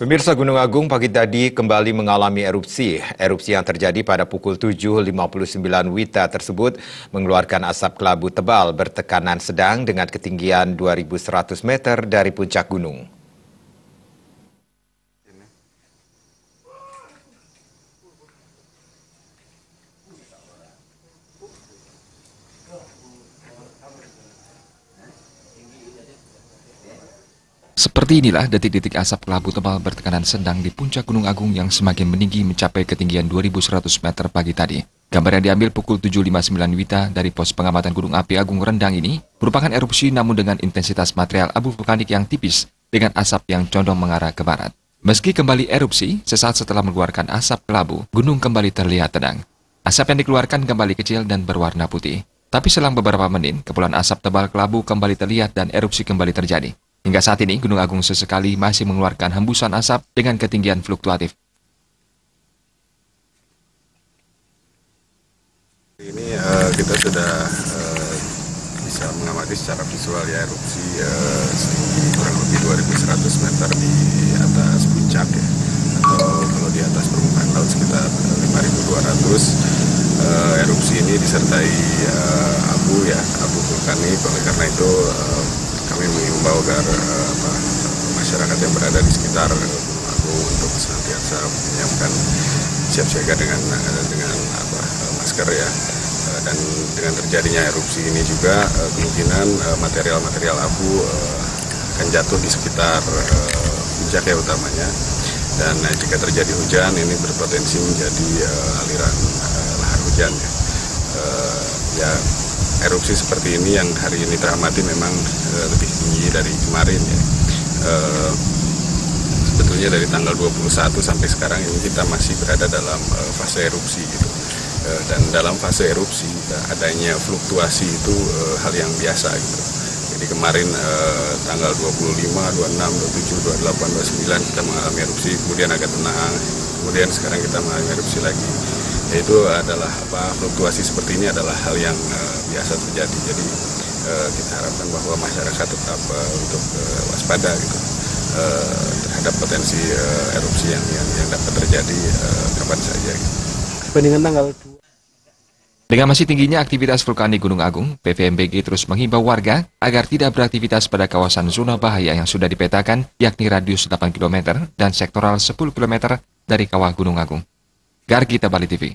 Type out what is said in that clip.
Pemirsa, Gunung Agung pagi tadi kembali mengalami erupsi. Erupsi yang terjadi pada pukul 7.59 WITA tersebut mengeluarkan asap kelabu tebal bertekanan sedang dengan ketinggian 2.100 meter dari puncak gunung. Seperti inilah detik-detik asap kelabu tebal bertekanan sedang di puncak Gunung Agung yang semakin meninggi mencapai ketinggian 2.100 meter pagi tadi. Gambar yang diambil pukul 7.59 WITA dari pos pengamatan Gunung Api Agung Rendang ini merupakan erupsi namun dengan intensitas material abu vulkanik yang tipis dengan asap yang condong mengarah ke barat. Meski kembali erupsi, sesaat setelah mengeluarkan asap kelabu, gunung kembali terlihat tenang. Asap yang dikeluarkan kembali kecil dan berwarna putih. Tapi selang beberapa menit, kepulan asap tebal kelabu kembali terlihat dan erupsi kembali terjadi. Hingga saat ini, Gunung Agung sesekali masih mengeluarkan hembusan asap dengan ketinggian fluktuatif. Ini kita sudah bisa mengamati secara visual ya erupsi setinggi kurang lebih 2.100 meter di atas puncak ya, atau kalau di atas permukaan laut sekitar 5.200. Erupsi ini disertai abu vulkanik. Oleh karena itu kami mengimbau agar masyarakat yang berada di sekitar Gunung Agung untuk senantiasa menyiapkan siap siaga dengan masker ya. Dan dengan terjadinya erupsi ini juga kemungkinan material-material abu akan jatuh di sekitar puncak ya utamanya. Dan jika terjadi hujan ini berpotensi menjadi aliran lahar hujan ya. Erupsi seperti ini yang hari ini teramati memang lebih tinggi dari kemarin ya. Sebetulnya dari tanggal 21 sampai sekarang ini kita masih berada dalam fase erupsi gitu. Dan dalam fase erupsi adanya fluktuasi itu hal yang biasa gitu. Jadi kemarin tanggal 25, 26, 27, 28, 29 kita mengalami erupsi, kemudian agak tenang, kemudian sekarang kita mengalami erupsi lagi. Yaitu adalah fluktuasi seperti ini adalah hal yang biasa terjadi. Jadi kita harapkan bahwa masyarakat tetap untuk waspada gitu terhadap potensi erupsi yang dapat terjadi kapan saja. Gitu. Dibandingkan tanggal 2. Dengan masih tingginya aktivitas vulkanik Gunung Agung, PVMBG terus menghimbau warga agar tidak beraktivitas pada kawasan zona bahaya yang sudah dipetakan, yakni radius 8 km dan sektoral 10 km dari kawah Gunung Agung. Gargita Bali TV.